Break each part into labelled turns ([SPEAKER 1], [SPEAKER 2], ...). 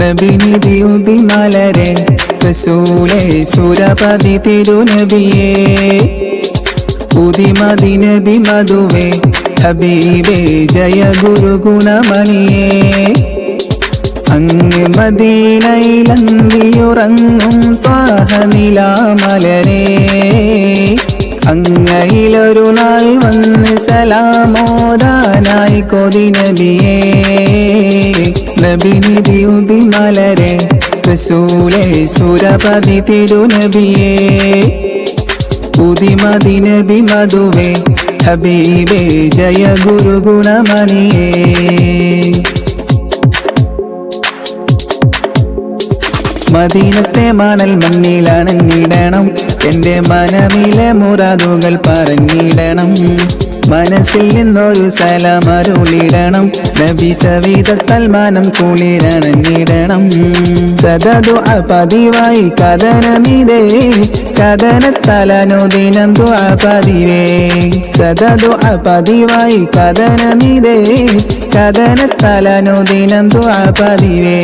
[SPEAKER 1] നബിനിധിയുതി മലരെ റസൂലേ സുരപതി തിരുനബിയേ ഉദിമദിനബി മധുവേ ഹബീബേ ജയ ഗുരു ഗുണമണിയേ അങ്ങ് മദീനയിലന്തിയുറങ്ങും ത്വാഹ നിലാമലരേ അങ്ങയിലൊരു നാൾ വന്ന് സലാമോദാനായി കൊതി നബിയേ നബിനിധിയുതി മലരെ റസൂലേ സുരപതി തിരുനബിയേ ഉദിമദിനബി മധുവേ ഹബീബേ ജയ ഗുരു ഗുണമണിയേ മദീനത്തെ മണൽ മണ്ണിലണഞ്ഞിടണം എൻ്റെ മനമിലെ മുറാദുകൾ പറഞ്ഞിടണം മനസ്സിൽ നിന്നൊരു സലാമരുളിടണം നബി സവിധത്താൽ മനം കുളിരണഞ്ഞിടണം സദദുഅ പതിവായി കഥനമിതേ കഥനത്തലനുദിനം ദുആ പതിവേ സദദുഅ പതിവായി കഥനമിതേ കഥനത്തലനുദിനം ദുആ പതിവേ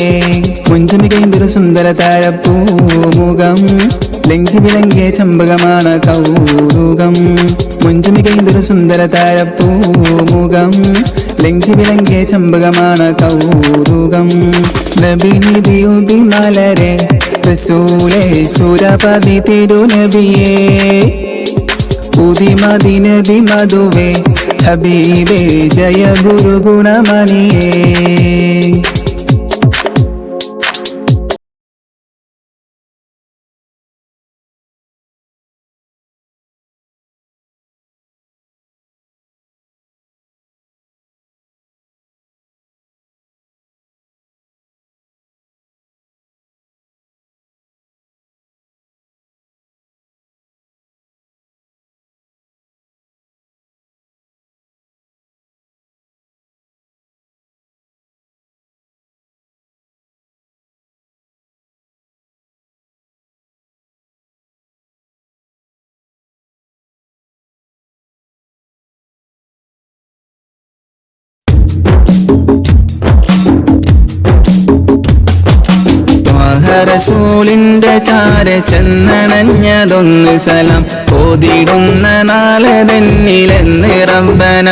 [SPEAKER 1] മുഞ്ചുമികൈന്തൊരു സുന്ദര താരപ്പൂമുഖം ലംഘി വിലങ്ങിയ ചമ്പകമാണ് കൗതുകം മുഞ്ചുമികൈന്തൊരു സുന്ദര താരപ്പൂമുഖം ലംഘി വിലങ്ങിയ ചമ്പകമാണ് കൗതുകം നബിനിധിയുതി മലരെ റസൂലേ സുരപതി തിരുനബിയേ ഉദിമദിനബി മധുവേ ഹബീബേ ജയ ഗുരു ഗുണമണിയേ റസൂലിന്റെ ചാര ചെന്നണഞ്ഞതൊന്ന് സലാം ഓതിടുന്ന നാളെ തന്നിലെന്ന് റബ്ബന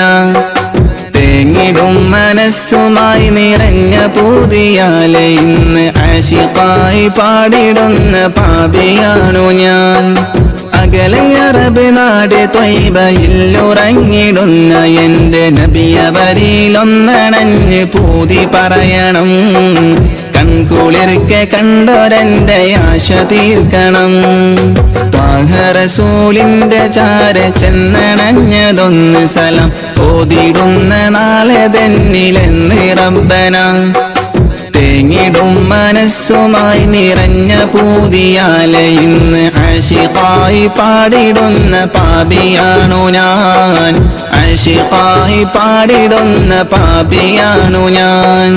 [SPEAKER 1] തേങ്ങിടും മനസ്സുമായി നിറഞ്ഞ പൂതിയാലെ ഇന്ന് ആശിഖായി പാടിടുന്ന പാപിയാണു ഞാൻ അകലെ അറബ് നാട് ത്വയ്ബയിൽ ഉറങ്ങിടുന്ന എൻ്റെ നബിയവരിലൊന്നണഞ്ഞ് പൂതി പറയണം കൺകുളിർക്കെ കണ്ടൊരെൻ്റെ ആശ തീർക്കണം ത്വാഹ റസൂലിന്റെ ചാര ചെന്നണഞ്ഞതൊന്ന് സലാം ഓതിടുന്ന നാളെ തന്നിലെന്ന് റബ്ബന തേങ്ങിടും മനസ്സുമായി നിറഞ്ഞ പൂതിയാലെ ഇന്ന് ആശിഖായി പാടിടുന്ന പാപിയാണു ഞാൻ ആശിഖായി പാടിടുന്ന പാപിയാണു ഞാൻ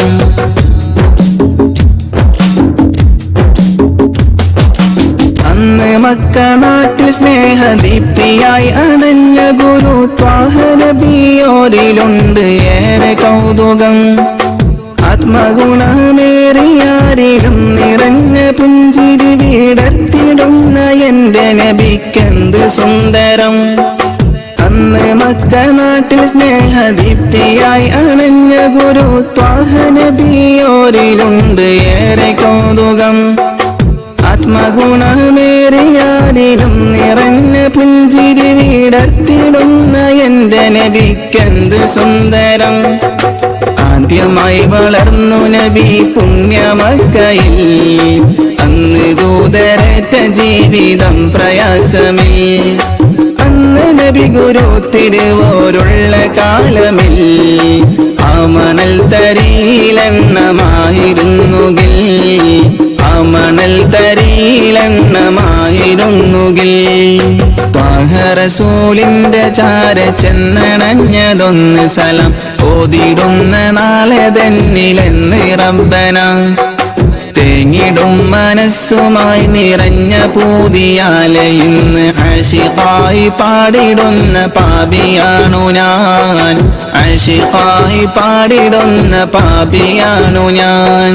[SPEAKER 1] അന്ന് മക്ക നാട്ടിൽ സ്നേഹദീപ്തിയായി അണഞ്ഞ ഗുരു ത്വാഹ നബിയോരിലുണ്ട് ഏറെ കൗതുകം ആത്മഗുണമേറിയാരിലും നിറഞ്ഞ പുഞ്ചിരി വിടർത്തിടുന്ന എൻ്റെ നബിക്കെന്ത് സുന്ദരം അന്ന് മക്ക നാട്ടിൽ സ്നേഹദീപ്തിയായി അണഞ്ഞ ഗുരു ത്വാഹ നബിയോരിലുണ്ട് ഏറെ കൗതുകം ആത്മഗുണമേറിയാരിലും നിറഞ്ഞ പുഞ്ചിരി വിടർത്തിടുന്ന എൻ്റെ നബിക്കെന്ത് സുന്ദരം ആദ്യമായി വളർന്നു നബി പുണ്യമക്കയിൽ അന്ന് ദൂതരേറ്റ ജീവിതം പ്രയാസമേ അന്ന് നബി ഗുരു തിരുവോരുള്ള കാലമിൽ ആ മണൽ തരിയിലെണ്ണമായിരുന്നുകിൽ ആ മണൽ തരിയിലെണ്ണമായിരുന്നുകിൽ ത്വാഹ റസൂലിന്റെ ചാര ചെന്നണഞ്ഞതൊന്ന് സലാം ഓതിടുന്ന നാളെ തന്നിലെന്ന് റബ്ബന തേങ്ങിടും മനസ്സുമായി നിറഞ്ഞ പൂതിയാലെ ഇന്ന് ആശിഖായി പാടിടുന്ന പാപിയാണു ഞാൻ ആശിഖായി പാടിടുന്ന പാപിയാണു ഞാൻ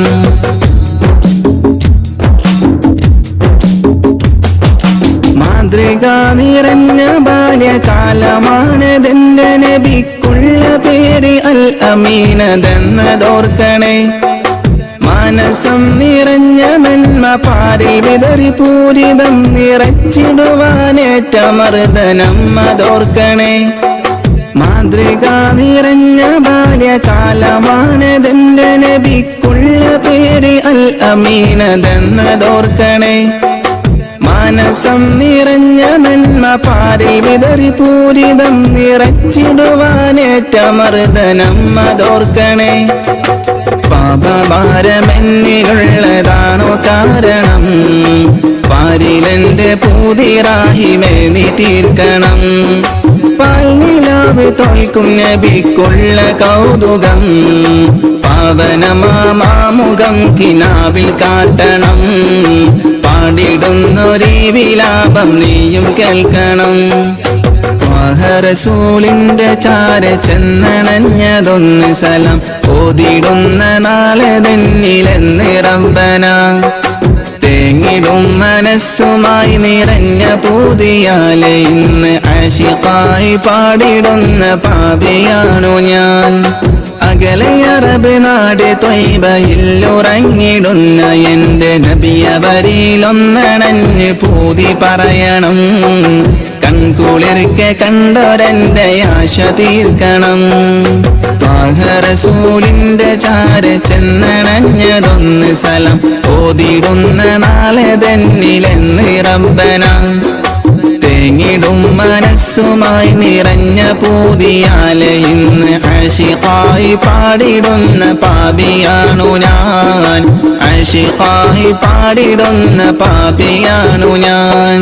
[SPEAKER 1] മാതൃക നിറഞ്ഞ ബാല്യകാലമാണതെന്റെ നബിക്കുള്ള പേര് അൽ അമീനതെന്നതോർക്കണേ. മനസം നിറഞ്ഞ നന്മ പാരിൽ വിതറി പൂരിതം നിറച്ചിടുവാനേറ്റ മർദ്ദനം അതോർക്കണേ. മാതൃക നിറഞ്ഞ ബാല്യകാലമാണതെന്റെ നബിക്കുള്ള പേര് അൽ അമീനതെന്നതോർക്കണേ. മനസം നിറഞ്ഞ നന്മ പാരിൽ വിതറി പൂരിതം നിറച്ചിടുവാനേറ്റ മർദ്ദനം അതോർക്കണേ. പാപഭാരമെന്നിലുള്ളതാണോ കാരണം? പാരിലെന്റെ പൂതിറാഹിമേ നീ തീർക്കണം. പാൽനിലാവ് തോൽക്കും നബിക്കുള്ള കൗതുകം പാവനമാമുഖം കിനാവിൽ കാട്ടണം. പാടിടുന്നൊരീ വിലാപം നീയും കേൾക്കണം. റസൂലിന്റെ ചാര ചെന്നണഞ്ഞതൊന്ന് സലം ഓതിടുന്ന നാളെ തന്നിലെന്ന് റബ്ബന. തേങ്ങിടും മനസ്സുമായി നിറഞ്ഞ പൂതിയാലെ ഇന്ന് ആശിഖായി പാടിടുന്ന പാപിയാണു ഞാൻ. അകലെ അറബ് നാട് ത്വയ്ബയിലുറങ്ങിടുന്ന എന്റെ നബിയവരിലൊന്നണഞ്ഞ് പൂതി പറയണം. കൺകുളിർക്കെ കണ്ടൊരെന്റെ ആശ തീർക്കണം. ത്വാഹ റസൂലിന്റെ ചാര ചെന്നണഞ്ഞതൊന്ന് സലം ഓതിടുന്ന നാളെ തന്നിലെന്ന് റബ്ബന. തേങ്ങിടും മനസ്സുമായി നിറഞ്ഞ പൂതിയാലെ ഇന്ന് ആശിഖായി പാടിടുന്ന പാപിയാണു ഞാൻ. ആശിഖായി പാടിടുന്ന പാപിയാണു ഞാൻ.